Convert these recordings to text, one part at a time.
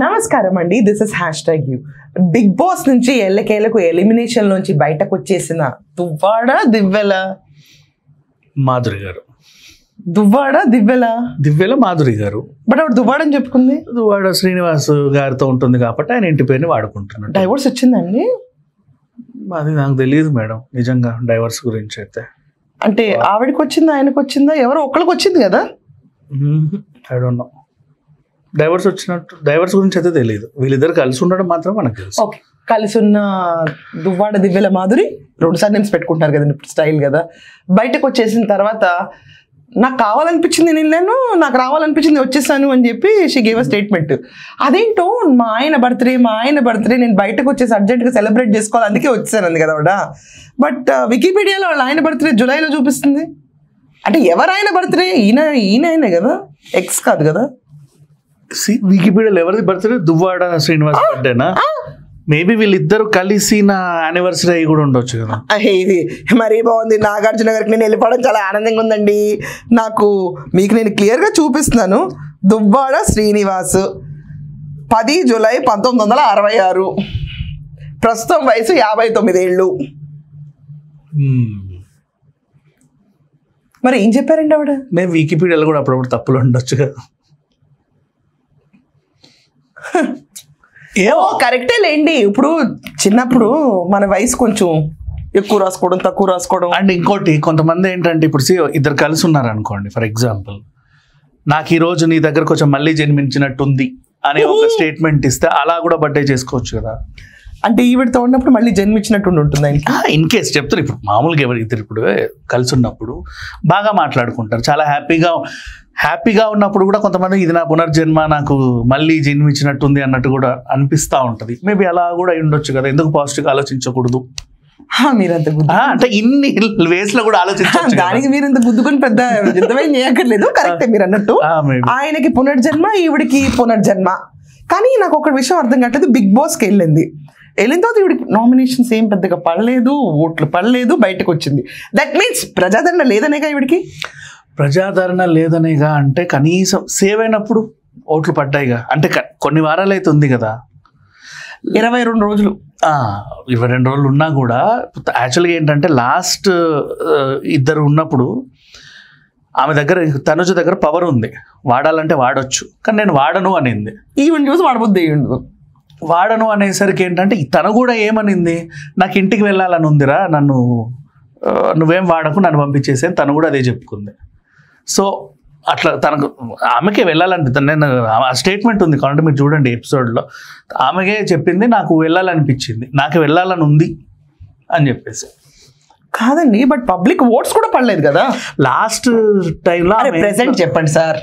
నమస్కారం అండి, this is #you. Bigg Boss నుంచి ఎల్లకేలకు ఎలిమినేషన్ నుంచి బయటకు వచ్చేసిన దువ్వాడ దివ్వెల మాధురి గారు. దువ్వాడ దివ్వెల దివ్వెల మాధురి గారు. బట్ ఆవిడ దువ్వాడని చెప్పుకుంది. దువ్వాడ శ్రీనివాస్ గారితో ఉంటుంది కాబట్టి ఆయన ఇంటి పేరుని వాడుకుంటున్నాడు. డైవోర్స్ వచ్చిందండి? అది నాకు తెలియదు మేడం, నిజంగా డైవర్స్ గురించి అయితే. అంటే ఆవిడకి వచ్చిందా ఆయనకు వచ్చిందా? ఎవరో ఒక్కరికి వచ్చింది కదా. I don't know. డైవర్స్ వచ్చినట్టు డైవర్స్ గురించి అయితే తెలియదు. వీళ్ళిద్దరు కలిసి ఉండడం మాత్రం మనకు తెలుసు. ఓకే, కలిసి ఉన్న దువ్వాడ దివ్వెల మాధురి 2 సర్నేమ్స్ పెట్టుకుంటారు కదండి ఇప్పుడు స్టైల్ కదా. బయటకు వచ్చేసిన తర్వాత నాకు కావాలనిపించింది నేను నాకు రావాలనిపించింది వచ్చేసాను అని చెప్పి షీ గేవ్ అ స్టేట్మెంట్. అదేంటో మా ఆయన బర్త్డే నేను బయటకు వచ్చేసి అర్జెంట్గా సెలబ్రేట్ చేసుకోవాలి అందుకే వచ్చేసాను అంది కదా ఆవిడ. బట్ వికీపీడియాలో వాళ్ళ ఆయన బర్త్డే జూలైలో చూపిస్తుంది. అంటే ఎవరు ఆయన బర్త్డే? ఈయనే కదా, ఎక్స్ కాదు కదా. వికీపీడియాలో ఎవరిది బర్త్డే? దువ్వాడ శ్రీనివాస్ బర్త్డేనా? మేబీ వీళ్ళిద్దరు కలిసి నా యానివర్సరీ అయ్యి కూడా ఉండొచ్చు కదా. ఇది మరీ బాగుంది. నాగార్జున గారికి నేను వెళ్ళిపోవడం చాలా ఆనందంగా ఉందండి. మీకు నేను క్లియర్గా చూపిస్తున్నాను. దువ్వాడ శ్రీనివాస్ 10 జూలై 1966, ప్రస్తుతం వయసు 59 ఏళ్ళు. మరి ఏం చెప్పారండి ఆవిడ? నేను వికీపీడియాలో కూడా అప్పుడప్పుడు తప్పులు ఉండొచ్చు కదా. ఏమో కరెక్టే లేండి. ఇప్పుడు చిన్నప్పుడు మన వయసు కొంచెం ఎక్కువ రాసుకోవడం తక్కువ రాసుకోవడం. అండ్ ఇంకోటి, కొంతమంది ఏంటంటే ఇప్పుడు ఇద్దరు కలిసి ఉన్నారు అనుకోండి, ఫర్ ఎగ్జాంపుల్ నాకు ఈ రోజు నీ దగ్గర కొంచెం మళ్ళీ జన్మించినట్టుంది అనే ఒక స్టేట్మెంట్ ఇస్తే అలా కూడా బర్త్డే చేసుకోవచ్చు కదా. అంటే ఈవిడతో ఉన్నప్పుడు మళ్ళీ జన్మించినట్టు ఉంటుంది ఆయనకి. ఇన్ కేస్ చెప్తారు. ఇప్పుడు మామూలుగా ఎవరు ఇద్దరు ఇప్పుడు కలిసి ఉన్నప్పుడు బాగా మాట్లాడుకుంటారు, చాలా హ్యాపీగా ఉన్నప్పుడు కూడా కొంతమంది ఇది నా పునర్జన్మ, నాకు మళ్ళీ జన్మించినట్టుంది అన్నట్టు కూడా అనిపిస్తూ ఉంటుంది. మేబీ అలా కూడా ఉండొచ్చు కదా. ఎందుకు పాజిటివ్గా ఆలోచించకూడదు? మీరంత అంటే ఇన్ని వేస్ లో కూడా ఆలోచించవచ్చు. దానికి మీరంత గుద్దుకొని పెద్ద యుద్ధమేం చేయక్కర్లేదు. కరెక్టే మీరు అన్నట్టు. ఆయనకి పునర్జన్మ, ఈవిడికి పునర్జన్మ. కానీ నాకు ఒక విషయం అర్థం కావట్లేదు. బిగ్ బాస్కి వెళ్ళిన తర్వాత ఈవిడికి నామినేషన్స్ ఏం పెద్దగా పడలేదు, ఓట్లు పడలేదు, బయటకు వచ్చింది. దట్ మీన్స్ ప్రజాదరణ లేదనేగా ఈవిడికి. ప్రజాదరణ లేదనేగా అంటే కనీసం సేవ్ అయినప్పుడు ఓట్లు పడ్డాయిగా. అంటే కొన్ని వారాలు అయితే ఉంది కదా, 22 రోజులు 22 రోజులు ఉన్నా కూడా యాక్చువల్గా ఏంటంటే లాస్ట్ ఇద్దరు ఉన్నప్పుడు ఆమె దగ్గర, తనుజ దగ్గర పవర్ ఉంది, వాడాలంటే వాడొచ్చు. కానీ నేను వాడను అనింది. ఈవెన్ చూసి వాడబుద్ది వాడను అనేసరికి ఏంటంటే తను కూడా ఏమనింది, నాకు ఇంటికి వెళ్ళాలని ఉందిరా, నువ్వేం వాడకు, నన్ను పంపించేసి తను కూడా అదే చెప్పుకుంది. సో అట్లా తనకు ఆమెకే వెళ్ళాలనిపిస్తుంది. నేను ఆ స్టేట్మెంట్ ఉంది కాబట్టి మీరు చూడండి ఎపిసోడ్లో, ఆమెకే చెప్పింది నాకు వెళ్ళాలనిపించింది, నాకు వెళ్ళాలని ఉంది అని చెప్పేసి. కాదండి, బట్ పబ్లిక్ ఓట్స్ కూడా పడలేదు కదా లాస్ట్ టైంలో. ప్రెసెంట్ చెప్పండి సార్.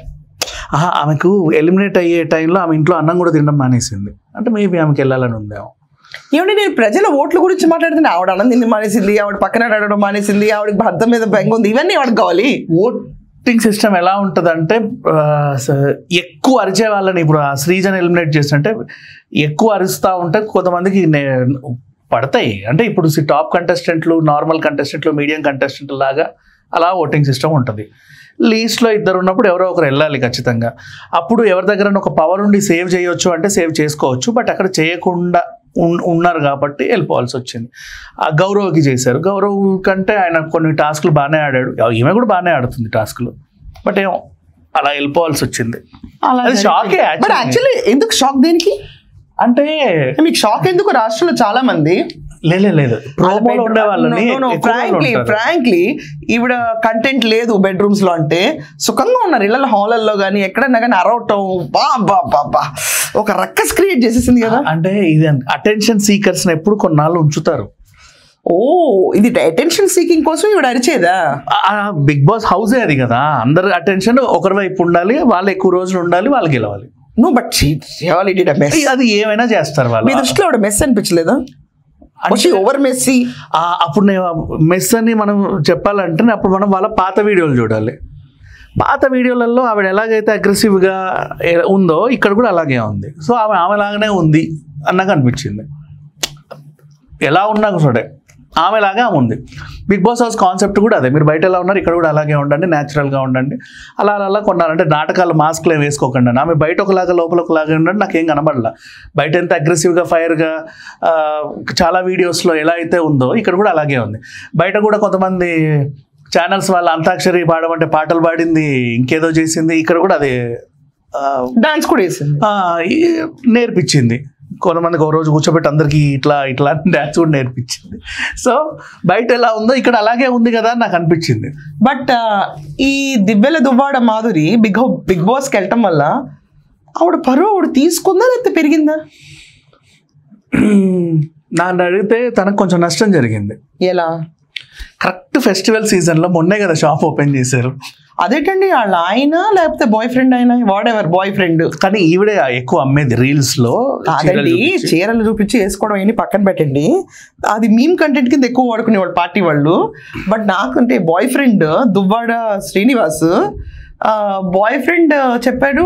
ఆమెకు ఎలిమినేట్ అయ్యే టైంలో ఆమె ఇంట్లో అన్నం కూడా తినడం మానేసింది. అంటే మేబీ ఆమెకి వెళ్ళాలని ఉందేమో. ఏమంటే నేను ప్రజల ఓట్ల గురించి మాట్లాడుతున్నా. ఆవిడ అన్నం తిని మానేసింది, ఆవిడ పక్కన అడగడం మానేసింది, ఆవిడకి భర్త మీద బెంగ ఉంది, ఇవన్నీ ఆవిడకి కావాలి. ఓటింగ్ సిస్టమ్ ఎలా ఉంటుందంటే ఎక్కువ అరిచే వాళ్ళని, ఇప్పుడు ఆ శ్రీజని ఎలిమినేట్ చేస్తుంటే ఎక్కువ అరుస్తూ ఉంటే కొంతమందికి పడతాయి. అంటే ఇప్పుడు టాప్ కంటెస్టెంట్లు, నార్మల్ కంటెస్టెంట్లు, మీడియం కంటెస్టెంట్ లాగా అలా ఓటింగ్ సిస్టమ్ ఉంటుంది. లీస్ట్లో ఇద్దరు ఉన్నప్పుడు ఎవరో ఒకరు వెళ్ళాలి ఖచ్చితంగా. అప్పుడు ఎవరి దగ్గర ఒక పవర్ ఉండి సేవ్ చేయొచ్చు అంటే సేవ్ చేసుకోవచ్చు. బట్ అక్కడ చేయకుండా ఉన్నారు కాబట్టి వెళ్ళిపోవాల్సి వచ్చింది. ఆ గౌరవ్కి చేశారు. గౌరవ్ కంటే ఆయన కొన్ని టాస్క్లు బాగానే ఆడాడు, ఈమె కూడా బాగానే ఆడుతుంది టాస్క్లు. బట్ ఏమో అలా వెళ్ళిపోవాల్సి వచ్చింది. షాకే. యాక్చువల్లీ ఎందుకు షాక్? దేనికి అంటే మీకు షాక్ ఎందుకు? రాష్ట్రంలో చాలా మంది లేదు ప్రోమోలో ఉండే వాళ్ళని ఫ్రాంక్లీ ఈవిడ కంటెంట్ లేదు బెడ్రూమ్స్ లో అంటే సుఖంగా ఉన్నారు. ఇళ్ళ హాలల్లో కానీ ఎక్కడన్నా కానీ అరవటం బా ఒక రక్కస్ క్రియేట్ చేసేసింది కదా. అంటే ఇది అటెన్షన్ సీకర్స్ ఎప్పుడు కొన్నాళ్ళు ఉంచుతారు. ఇది అటెన్షన్ సీకింగ్ కోసం ఈవిడ అరిచేదా? బిగ్ బాస్ హౌసే అది కదా. అందరు అటెన్షన్ ఒకరి వైపు ఉండాలి, వాళ్ళు ఎక్కువ రోజులు ఉండాలి, వాళ్ళు గెలవాలి. అది ఏమైనా చేస్తారు వాళ్ళు. మీ దృష్టిలో ఆవిడ మెస్ అనిపించలేదా? Over messy. అప్పుడు మెస్ అని మనం చెప్పాలంటే అప్పుడు మనం వాళ్ళ పాత వీడియోలు చూడాలి. పాత వీడియోలలో ఆవిడ ఎలాగైతే అగ్రెసివ్గా ఉందో ఇక్కడ కూడా అలాగే ఉంది. సో ఆమె లాగానే ఉంది అన్నగా అనిపించింది. ఎలా ఉన్నా సరే ఆమెలాగా ఆమె ఉంది. బిగ్ బాస్ హౌస్ కాన్సెప్ట్ కూడా అదే, మీరు బయట ఎలా ఉన్నారు ఇక్కడ కూడా అలాగే ఉండండి, న్యాచురల్గా ఉండండి, అలా అలా కొన్నారంటే నాటకాలు మాస్క్లు ఏం వేసుకోకండి. ఆమె బయట ఒకలాగా లోపల ఒకలాగా ఉండండి, నాకేం కనబడలా. బయట ఎంత అగ్రెసివ్గా ఫైర్గా చాలా వీడియోస్లో ఎలా అయితే ఉందో ఇక్కడ కూడా అలాగే ఉంది. బయట కూడా కొంతమంది ఛానల్స్ వాళ్ళ అంతాక్షరి పాడమంటే పాటలు పాడింది, ఇంకేదో చేసింది, ఇక్కడ కూడా అదే డాన్స్ కూడా వేసింది, నేర్పించింది. కొంతమందికి ఒక రోజు కూర్చోబెట్టి అందరికీ ఇట్లా ఇట్లా డాన్స్ కూడా నేర్పించింది. సో బయట ఎలా ఉందో ఇక్కడ అలాగే ఉంది కదా అని నాకు అనిపించింది. బట్ ఈ దివ్వెల దువ్వాడ మాధురి బిగ్ బాస్కి వెళ్ళటం వల్ల ఆవిడ పరువు ఆవిడ తీసుకుందా లేకపోతే పెరిగిందా? నన్ను అడిగితే తనకు కొంచెం నష్టం జరిగింది. ఎలా? కరెక్ట్ ఫెస్టివల్ సీజన్లో మొన్నే కదా షాప్ ఓపెన్ చేశారు. అదేంటండి వాళ్ళ ఆయన లేకపోతే బాయ్ ఫ్రెండ్ అయినా వాట్ ఎవర్ బాయ్ ఫ్రెండ్, కానీ ఈవిడే ఎక్కువ అమ్మేది రీల్స్ లో. అదండి చీరలు చూపించి వేసుకోవడం అన్ని పక్కన పెట్టండి, అది మీమ్ కంటెంట్ కింద ఎక్కువ వాడుకునేవాళ్ళు పార్టీ వాళ్ళు. బట్ నాకంటే boy friend Duvvada Srinivas boy friend చెప్పాడు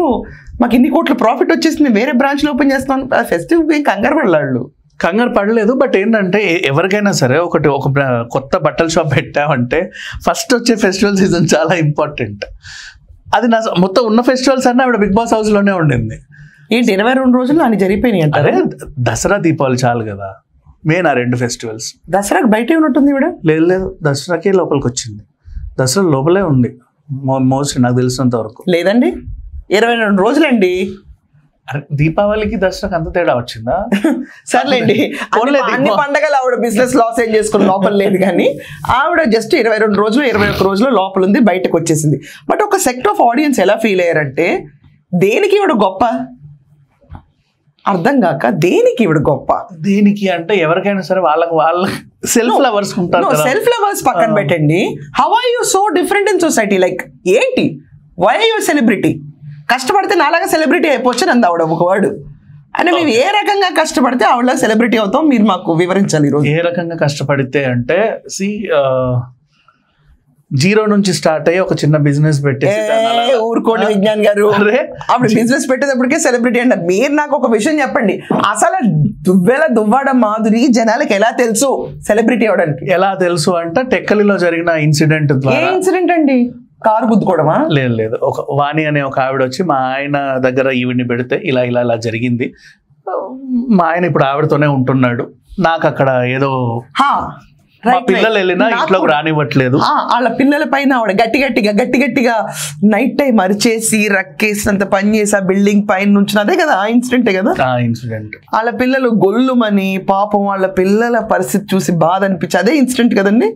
మాకు ఇన్ని కోట్ల ప్రాఫిట్ వచ్చేసింది, వేరే బ్రాంచ్లో ఓపెన్ చేస్తాం. ఫెస్టివ్ ఏం కంగారు పడలాళ్ళు, కంగారు పడలేదు. బట్ ఏంటంటే ఎవరికైనా సరే ఒక కొత్త బట్టల షాప్ పెట్టామంటే ఫస్ట్ వచ్చే ఫెస్టివల్ సీజన్ చాలా ఇంపార్టెంట్. అది నా మొత్తం ఉన్న ఫెస్టివల్స్ అన్నీ ఆవిడ బిగ్ బాస్ హౌస్లోనే ఉండింది. ఏంటి 22 రోజులు అని జరిగిపోయినాయి అంటారే? దసరా దీపావళి చాలు కదా మెయిన్, ఆ 2 ఫెస్టివల్స్. దసరాకి బయటే ఉన్నట్టుంది ఇవిడ? లేదు, దసరాకే లోపలికి వచ్చింది. దసరా లోపలే ఉంది మోస్ట్లీ నాకు తెలిసినంత వరకు. లేదండి 22 రోజులండి. దీపావళికి దసరాకి అంత తేడా వచ్చిందా? సర్లేండి, అన్ని పండగలు ఆవిడ బిజినెస్ లాస్ ఏం చేసుకుని లోపల లేదు, కానీ ఆవిడ జస్ట్ 22 రోజులు 21 రోజులు లోపల ఉంది, బయటకు వచ్చేసింది. బట్ ఒక సెక్టర్ ఆఫ్ ఆడియన్స్ ఎలా ఫీల్ అయ్యారంటే దేనికి ఇవిడ గొప్ప అర్థం కాక, దేనికి ఇవిడ గొప్ప, దేనికి అంటే ఎవరికైనా సరే వాళ్ళ సెల్ఫ్ లవర్స్ ఉంటారు. సెల్ఫ్ లవర్స్ పక్కన పెట్టండి, how are you so different in society? Like ఏంటి, వై ఆర్ యూ సెలబ్రిటీ? కష్టపడితే నాలాగా సెలబ్రిటీ అయిపోవచ్చు అంది ఆవిడ ఒక వర్డ్. అంటే మేము ఏ రకంగా కష్టపడితే ఆవిడలా సెలబ్రిటీ అవుతాం మీరు మాకు వివరించాలి ఈరోజు. ఏ రకంగా కష్టపడితే అంటే జీరో నుంచి స్టార్ట్ అయ్యి ఒక చిన్న బిజినెస్ పెట్టేసి ఊరుకోండి విజ్ఞాన్ గారు, ఆవిడ బిజినెస్ పెట్టేటప్పటికే సెలబ్రిటీ అంటారు. మీరు నాకు ఒక విషయం చెప్పండి, అసలు దువ్వాడ మాధురి జనాలకి ఎలా తెలుసు సెలబ్రిటీ అవడానికి? ఎలా తెలుసు అంటే టెక్కలిలో జరిగిన ఇన్సిడెంట్ ద్వారా. ఏ ఇన్సిడెంట్ అండి? కారు గుద్దుకోవడమా? లేదు, ఒక వాణి అనే ఒక ఆవిడ వచ్చి మా ఆయన దగ్గర ఈవిడ్ని పెడితే ఇలా ఇలా ఇలా జరిగింది, మా ఆయన ఇప్పుడు ఆవిడతోనే ఉంటున్నాడు, నాకు అక్కడ ఏదో పిల్లలు వెళ్ళినా ఇంట్లోకి రానివ్వట్లేదు, వాళ్ళ పిల్లల పైన ఆవిడ గట్టి గట్టిగా నైట్ టైం అరిచేసి రక్కేసినంత పని చేసి ఆ బిల్డింగ్ పైన నుంచి, అదే కదా ఆ ఇన్సిడెంటే కదా ఆ ఇన్సిడెంట్. వాళ్ళ పిల్లలు గొల్లుమని పాపం వాళ్ళ పిల్లల పరిస్థితి చూసి బాధ అనిపించి అదే ఇన్సిడెంట్ కదండి?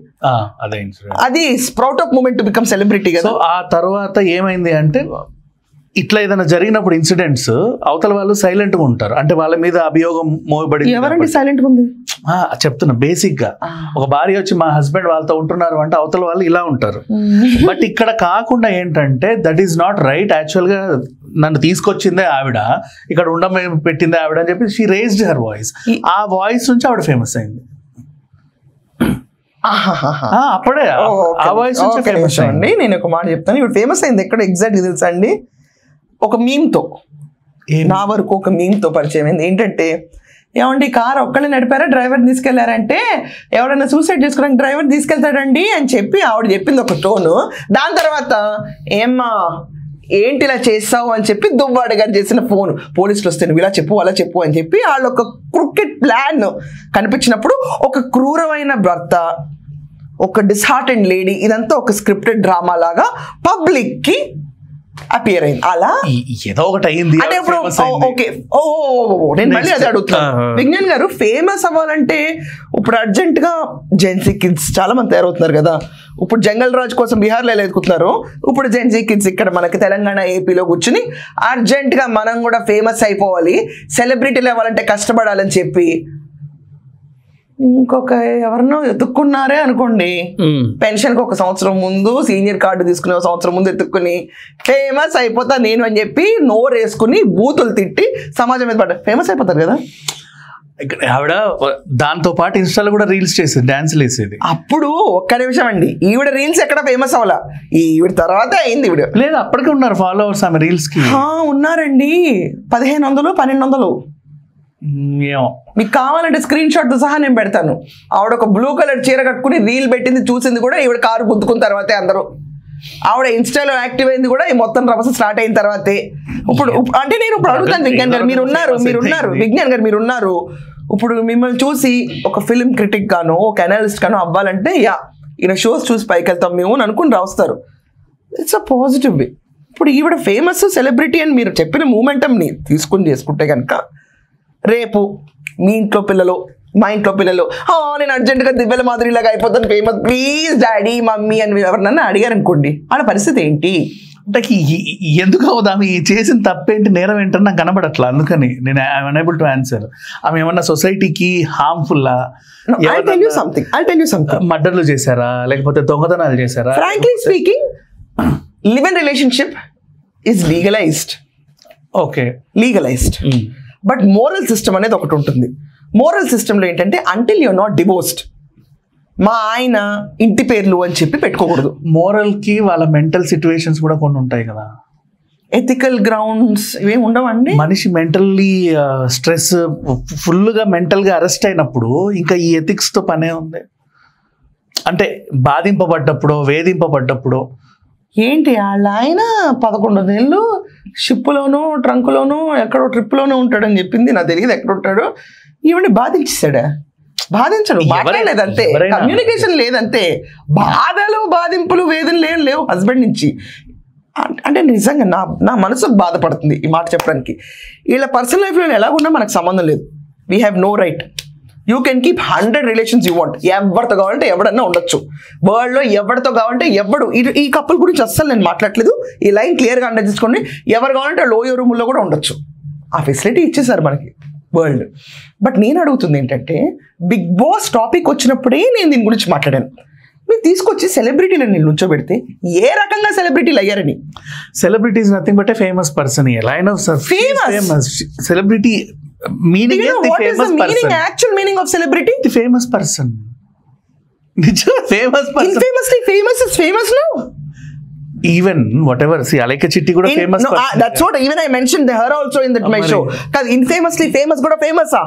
అదే ఇన్సిడెంట్, అది sprout of moment to become celebrity కదా. ఆ తర్వాత ఏమైంది అంటే ఇట్లా ఏదైనా జరిగినప్పుడు ఇన్సిడెంట్స్ అవతల వాళ్ళు సైలెంట్ గా ఉంటారు, అంటే వాళ్ళ మీద అభియోగం మోయబడి. ఎవరండి సైలెంట్ గా ఉంది? చెప్తున్నా బేసిక్ గా, ఒక భార్య వచ్చి మా హస్బెండ్ వాళ్ళతో ఉంటున్నారు అంటే అవతల వాళ్ళు ఇలా ఉంటారు. బట్ ఇక్కడ కాకుండా ఏంటంటే that is not right. Actual గా నన్ను తీసుకొచ్చిందే ఆవిడ, ఇక్కడ పెట్టిందే ఆవిడ అని చెప్పి షీ రేజ్డ్ హర్ వాయిస్. ఆ వాయిస్ నుంచి ఆవిడ ఫేమస్ అయింది. అప్పుడే ఆ వాయిస్ నుంచి ఫేమస్ అయింది. నేను ఒక మాట చెప్తాను, ఇప్పుడు ఫేమస్ అయింది ఎక్కడ ఎగ్జాక్ట్ తెలుసా అండి? ఒక మీమ్తో, నా వరకు ఒక మీమ్తో పరిచయం అయింది. ఏంటంటే, ఏమండి కారు ఒక్కళ్ళే నడిపారా, డ్రైవర్ తీసుకెళ్లారంటే ఎవరైనా సూసైడ్ చేసుకోవడానికి డ్రైవర్ తీసుకెళ్తాడండి అని చెప్పి ఆవిడ చెప్పింది ఒక టోను. దాని తర్వాత ఏమ్మా ఏంటి ఇలా చేస్తావు అని చెప్పి దువ్వాడ గారు చేసిన ఫోన్, పోలీసులు వస్తే నువ్వు ఇలా చెప్పు అలా చెప్పు అని చెప్పి వాళ్ళు ఒక క్రికెట్ ప్లాన్ కనిపించినప్పుడు ఒక క్రూరమైన భర్త, ఒక డిస్హార్టెండ్ లేడీ, ఇదంతా ఒక స్క్రిప్టెడ్ డ్రామా లాగా పబ్లిక్ కి అపియర్ అయింది. అలా ఏదో ఒకటి అయింది. అంటే ఇప్పుడు ఓకే, నేను మళ్ళీ అదే అడుగుతున్నాను విజ్ఞాన్ గారు, ఫేమస్ అవ్వాలంటే ఇప్పుడు అర్జెంట్ గా జెన్సీ కిడ్స్ చాలా మంది తయారవుతున్నారు కదా. ఇప్పుడు జంగల్ రాజ్ కోసం బీహార్లో ఎలా ఎదుగుతున్నారు, ఇప్పుడు జెన్సీ కిడ్స్ ఇక్కడ మనకి తెలంగాణ ఏపీలో కూర్చుని అర్జెంట్ గా మనం కూడా ఫేమస్ అయిపోవాలి, సెలబ్రిటీలు అవ్వాలంటే కష్టపడాలని చెప్పి ఇంకొక ఎవరినో ఎత్తుక్కున్నారే అనుకోండి, పెన్షన్ కి 1 సంవత్సరం ముందు సీనియర్ కార్డు తీసుకుని 1 సంవత్సరం ముందు ఎత్తుక్కుని ఫేమస్ అయిపోతా నేను అని చెప్పి నోరు వేసుకుని బూతులు తిట్టి సమాజం మీద పడ్డ ఫేమస్ అయిపోతారు కదా. ఆవిడ దాంతో పాటు ఇన్స్టాలో కూడా రీల్స్ చేసేది, డాన్స్లు వేసేది. అప్పుడు ఒక్క నిమిషం అండి, ఈవిడ రీల్స్ ఎక్కడ ఫేమస్ అవ్వాలా, ఈవిడ తర్వాత అయింది ఈవిడ. లేదు, అప్పటికే ఉన్నారు ఫాలోవర్స్ ఆమె రీల్స్ కి. ఉన్నారండి, 1500 1200. ఏమో మీకు కావాలంటే స్క్రీన్ షాట్ తో సహా నేను పెడతాను. ఆవిడ ఒక బ్లూ కలర్ చీర కట్టుకుని రీల్ పెట్టింది, చూసింది కూడా ఈవిడ కారు గుద్దుకున్న తర్వాతే అందరూ. ఆవిడ ఇన్స్టాలో యాక్టివ్ అయింది కూడా ఈ మొత్తం రభస స్టార్ట్ అయిన తర్వాతే. ఇప్పుడు అంటే నేను ఇప్పుడు అడుగుతాను విజ్ఞాన్ గారు, మీరున్నారు విజ్ఞాన్ గారు మీరున్నారు, ఇప్పుడు మిమ్మల్ని చూసి ఒక ఫిల్మ్ క్రిటిక్ గానో ఒక అనలిస్ట్ గానో అవ్వాలంటే ఈయన షోస్ చూసి పైకి వెళ్తాం మేము అని అనుకుని రాస్తారు. It's a positive way. ఇప్పుడు ఈవిడ ఫేమస్ సెలబ్రిటీ అని మీరు చెప్పిన మూమెంటంని తీసుకుని చేసుకుంటే కనుక రేపు మీ ఇంట్లో పిల్లలు మా ఇంట్లో పిల్లలు నేను అర్జెంటుగా దివ్యల మాదిరిలాగా అయిపోతాను ఫేమస్ ప్లీజ్ డాడీ మమ్మీ అని ఎవరినన్నా అడిగారు అనుకోండి, వాళ్ళ పరిస్థితి ఏంటి? అంటే ఎందుకు అవుదాం ఈ చేసిన తప్పేంటి నేరం ఏంటని నాకు కనబడట్లా, అందుకని నేను ఐఎమ్ అనేబుల్ టు ఆన్సర్. ఆమె ఏమన్నా సొసైటీకి హార్మ్ఫుల్లా, మర్డర్లు చేశారా లేకపోతే దొంగతనాలు చేశారా? Frankly speaking live in relationship is legalised. Okay, legalised. But moral system అనేది ఒకటి ఉంటుంది. మోరల్ సిస్టంలో ఏంటంటే అంటిల్ యూర్ నాట్ డివోర్స్డ్, మా ఆయన ఇంటి పేర్లు అని చెప్పి పెట్టుకోకూడదు. మోరల్ కి వాళ్ళ మెంటల్ సిచ్యువేషన్స్ కూడా కొన్ని ఉంటాయి కదా, ఎథికల్ గ్రౌండ్స్ ఇవేమి ఉండవండి. మనిషి మెంటల్లీ స్ట్రెస్ ఫుల్గా మెంటల్గా అరెస్ట్ అయినప్పుడు ఇంకా ఈ ఎథిక్స్తో పనే ఉంది. అంటే బాధింపబడ్డప్పుడు వేధింపబడ్డప్పుడు ఏంటి వాళ్ళ ఆయన 11 నెలలు షిప్లోనూ ట్రంక్లోనూ ఎక్కడో ట్రిప్లోనూ ఉంటాడని చెప్పింది, నాకు తెలియదు ఎక్కడ ఉంటాడో. ఈవిని బాధించాడా? బాధించడు, మాట్లాడలేదంతే, కమ్యూనికేషన్ లేదంతే, బాధలు బాధింపులు వేదనలు లేవు హస్బెండ్ నుంచి. అంటే నిజంగా నా మనసు బాధపడుతుంది ఈ మాట చెప్పడానికి. వీళ్ళ పర్సనల్ లైఫ్లో ఎలాగున్నా మనకు సంబంధం లేదు. We have no right. You can keep 100 relations you want. ఎవరితో కావాలంటే ఎవడన్నా ఉండొచ్చు వరల్డ్లో, ఎవరితో కావాలంటే ఎవడు. ఈ కపుల్ గురించి అస్సలు నేను మాట్లాడలేదు. ఈ లైన్ క్లియర్గా అండర్ చేసుకోండి. ఎవరు కావాలంటే లోయో రూముల్లో కూడా ఉండొచ్చు. ఆ ఫెసిలిటీ ఇచ్చేసారు మనకి వరల్డ్. బట్ నేను అడుగుతుంది ఏంటంటే, బిగ్ బాస్ టాపిక్ వచ్చినప్పుడే నేను దీని గురించి మాట్లాడాను. మీరు తీసుకొచ్చి సెలబ్రిటీలను నేను నుంచోబెడితే ఏ రకంగా సెలబ్రిటీలు అయ్యారని. Celebrity is nothing but A famous person. ఎలా అయినా famous celebrity meaning is the famous person. Actual meaning of celebrity? The famous person. Famous person. Infamously famous is famous now. Even whatever, see Alaika Chitti kuda famous person. That's what even I mentioned her also in that my show. Cuz infamously famous kuda famous ah.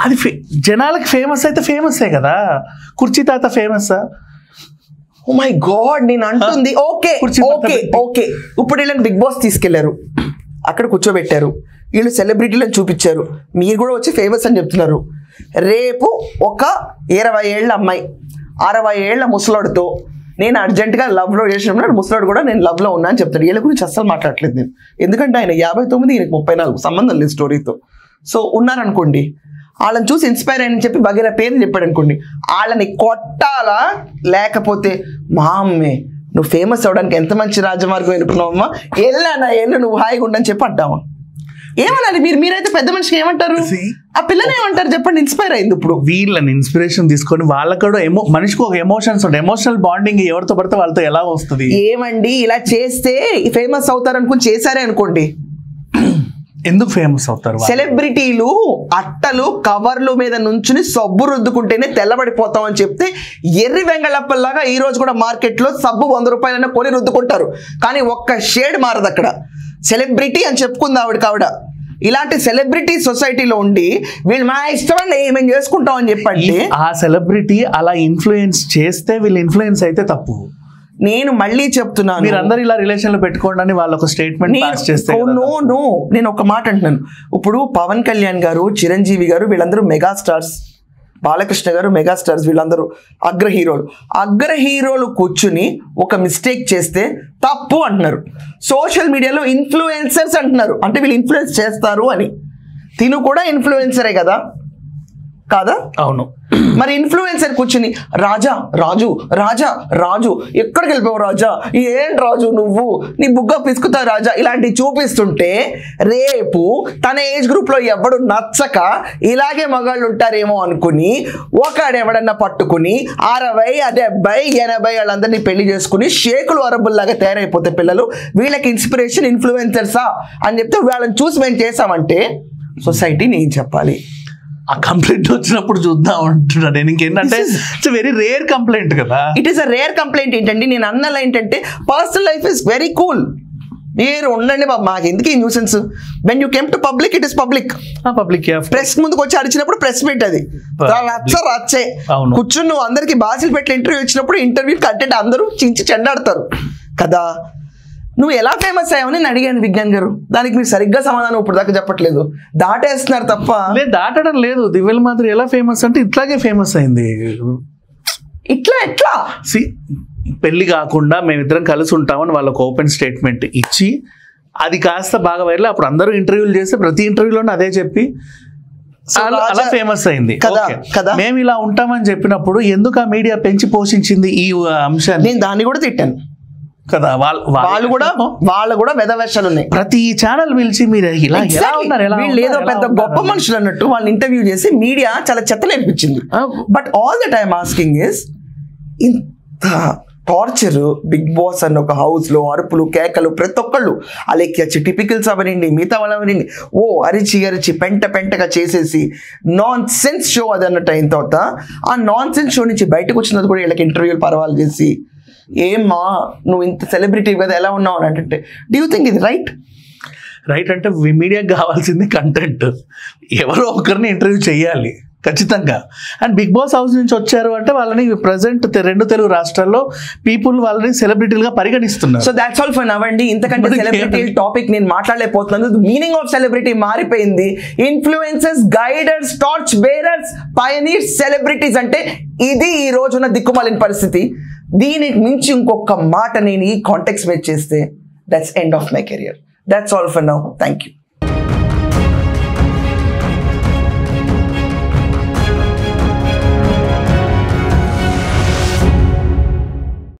Adi janalaki famous aithe famous e kada. Kurchi tata famous ah. Oh my god, నేను అంటుంది okay ఇప్పుడు వీళ్ళని big boss తీసుకెళ్లారు, అక్కడ కూర్చోబెట్టారు, వీళ్ళు సెలబ్రిటీలను చూపించారు, మీరు కూడా వచ్చి ఫేమస్ అని చెప్తున్నారు. రేపు ఒక 20 ఏళ్ళ అమ్మాయి 60 ఏళ్ళ ముసలాడుతో నేను అర్జెంటుగా లవ్లో చేసినప్పుడు ముసలాడు కూడా నేను లవ్లో ఉన్నా అని చెప్తాడు. వీళ్ళ గురించి అస్సలు మాట్లాడలేదు నేను, ఎందుకంటే ఆయన 59 ఈయనకి 34, సంబంధం లేదు స్టోరీతో. సో ఉన్నారనుకోండి, వాళ్ళని చూసి ఇన్స్పైర్ అయ్యని చెప్పి బగేర పేరు చెప్పాడు అనుకోండి, వాళ్ళని కొట్టాలా లేకపోతే మా అమ్మే నువ్వు ఫేమస్ అవ్వడానికి ఎంత మంచి రాజమార్గం ఎన్నుకున్నావమ్మా, ఎల్లానా ఎల్లు నువ్వు హాయిగా ఉండని చెప్పి అంటావా? ఏమనాలి మీరైతే పెద్ద మనిషికి ఏమంటారు? ఆ పిల్లని ఏమంటారు చెప్పండి? ఇన్స్పైర్ అయింది. ఇప్పుడు వీళ్ళని ఇన్స్పిరేషన్ తీసుకొని వాళ్ళకు కూడా మనిషికి ఒక ఎమోషన్స్ ఉంటాయి. ఎమోషనల్ బాండింగ్ ఎవరితో పడితే వాళ్ళతో ఎలా వస్తుంది? ఏమండి ఇలా చేస్తే ఫేమస్ అవుతారు అనుకుని చేశారే అనుకోండి, ఎందుకు ఫేమస్ అవుతారు? సెలబ్రిటీలు అట్టలు కవర్లు మీద నుంచుని సబ్బు రుద్దుకుంటేనే తెల్లబడిపోతాం అని చెప్తే ఎర్రి వెంగళప్పల్లాగా ఈ రోజు కూడా మార్కెట్లో సబ్బు 100 రూపాయలైనా కొని రుద్దుకుంటారు, కానీ ఒక్క షేడ్ మారదు అక్కడ. సెలబ్రిటీ అని చెప్పుకుంది ఆవిడ. ఇలాంటి సెలబ్రిటీ సొసైటీలో ఉండి వీళ్ళు మా ఇష్టం మేము చేసుకుంటాం అని చెప్పండి. ఆ సెలబ్రిటీ అలా ఇన్ఫ్లుయెన్స్ చేస్తే వీళ్ళు ఇన్ఫ్లుయెన్స్ అయితే తప్పు. నేను మళ్ళీ చెప్తున్నాను, మీరు అందరు ఇలా రిలేషన్ లో పెట్టుకోండి అని వాళ్ళు ఒక స్టేట్మెంట్ పాస్ చేస్తే నేను ఒక మాట అంటున్నాను. ఇప్పుడు పవన్ కళ్యాణ్ గారు, చిరంజీవి గారు వీళ్ళందరూ మెగాస్టార్స్, బాలకృష్ణ గారు మెగాస్టార్స్, వీళ్ళందరూ అగ్ర హీరోలు కూర్చుని ఒక మిస్టేక్ చేస్తే తప్పు అంటున్నారు. సోషల్ మీడియాలో ఇన్ఫ్లుయెన్సర్స్ అంటున్నారు, అంటే వీళ్ళు ఇన్ఫ్లుయెన్స్ చేస్తారు అని. తిను కూడా ఇన్ఫ్లుయెన్సరే కదా, కాదా? అవును. మరి ఇన్ఫ్లుయెన్సర్ కూర్చుని రాజు ఎక్కడికి వెళ్ళిపోవు రాజా, ఏంటి రాజు నువ్వు నీ బుగ్గ పిసుకుతా రాజా ఇలాంటివి చూపిస్తుంటే రేపు తన ఏజ్ గ్రూప్ లో ఎవడు నచ్చక ఇలాగే మగాళ్ళు ఉంటారేమో అనుకుని ఒకడెవడన్నా పట్టుకుని 60, 70, 80 వాళ్ళందరినీ పెళ్లి చేసుకుని షేకులు అరబుల్లాగా తయారైపోతే పిల్లలు వీళ్ళకి ఇన్స్పిరేషన్ ఇన్ఫ్లుయెన్సర్సా అని చెప్తే వాళ్ళని చూసి మేము చేసామంటే సొసైటీ నేను చెప్పాలి. ఆ కంప్లైంట్ వచ్చినప్పుడు చూద్దాం అంటున్నా నేను. ఇంకేంటంటే ఇట్స్ వెరీ రేర్ కంప్లైంట్ కదా. It is a rare complaint. ఏంటండి నేను అన్నలా ఏంటంటే personal life is very cool. మీరు ఉండండి బాబు, మాకు ఎందుకు ఈ nuisance? When you came to public, it is public. Public press ముందుకు వచ్చి అరిచినప్పుడు ప్రెస్ మీట్ అది రచ్చే. అవును. కూర్చుని నువ్వు అందరికి బాసిల్ పెట్టి ఇంటర్వ్యూ ఇచ్చినప్పుడు ఇంటర్వ్యూ కంటెంట్ అందరూ చించి చెండాడతారు కదా. నువ్వు ఎలా ఫేమస్ అయ్యావని నేను అడిగాను విజ్ఞాన్ గారు, దానికి మీరు సరిగ్గా సమాధానం ఇప్పుడు దాకా చెప్పట్లేదు, దాటేస్తున్నారు తప్ప. లేదు, దాటడం లేదు. దివ్యల మాదిరి ఎలా ఫేమస్ అంటే ఇట్లాగే ఫేమస్ అయింది. ఎట్లా పెళ్లి కాకుండా మేమిద్దరం కలిసి ఉంటామని వాళ్ళకు ఓపెన్ స్టేట్మెంట్ ఇచ్చి అది కాస్త బాగా వైరల్. అప్పుడు అందరూ ఇంటర్వ్యూలు చేస్తే ప్రతి ఇంటర్వ్యూలోనే అదే చెప్పి అలా ఫేమస్ అయింది కదా. మేము ఇలా ఉంటామని చెప్పినప్పుడు ఎందుకు ఆ మీడియా పెంచి పోషించింది ఈ అంశాన్ని? నేను దాన్ని కూడా తిట్టాను కదా. వాళ్ళు కూడా వెధవేషాలు ఉన్నాయి. ప్రతి ఛానల్ పిలిచి మీరు ఇలా ఎలా ఉన్నారు, వీళ్ళు ఏదో పెద్ద గొప్ప మనుషులు అన్నట్టు వాళ్ళని ఇంటర్వ్యూ చేసి మీడియా చాలా చెత్త నేర్పించింది. But all the time asking is, ఇంత టార్చర్ బిగ్ బాస్ అన్న ఒక హౌస్ లో అరుపులు కేకలు, ప్రతి ఒక్కళ్ళు అలెక్కి టిపికల్స్ అవనండి, మిగతా వాళ్ళు అవనండి, అరిచి పెంటగా చేసేసి నాన్ సెన్స్ షో అది అన్నట్టు అయిన తర్వాత ఆ నాన్ సెన్స్ షో నుంచి బయటకు వచ్చినది కూడా వీళ్ళకి ఇంటర్వ్యూలు పర్వాలు చేసి, ఏమ్మా నువ్వు ఇంత సెలబ్రిటీ కదా ఎలా ఉన్నావు అని అంటే, డూ యూ థింక్ ఇది రైట్? అంటే మీడియాకి కావాల్సింది కంటెంట్. ఎవరో ఒకరిని ఇంటర్వ్యూ చేయాలి ఖచ్చితంగా. అండ్ బిగ్ బాస్ హౌస్ నుంచి వచ్చారు అంటే వాళ్ళని ప్రజెంట్ 2 తెలుగు రాష్ట్రాల్లో పీపుల్ వాళ్ళని సెలబ్రిటీలుగా పరిగణిస్తున్నారు. So that's all for now అండి. ఇంతకంటే సెలబ్రిటీ టాపిక్ నేను మాట్లాడలేకపోతున్నాను. మీనింగ్ ఆఫ్ సెలబ్రిటీ మారిపోయింది. Influencers, guiders, torch bearers, pioneers, celebrities అంటే ఇది ఈ రోజున దిక్కుమాలిన పరిస్థితి. దీనికి మించి ఇంకొక మాట నేను ఈ కాంటెక్స్ట్ మీద చేస్తే that's end of my career. That's all for now. Thank you.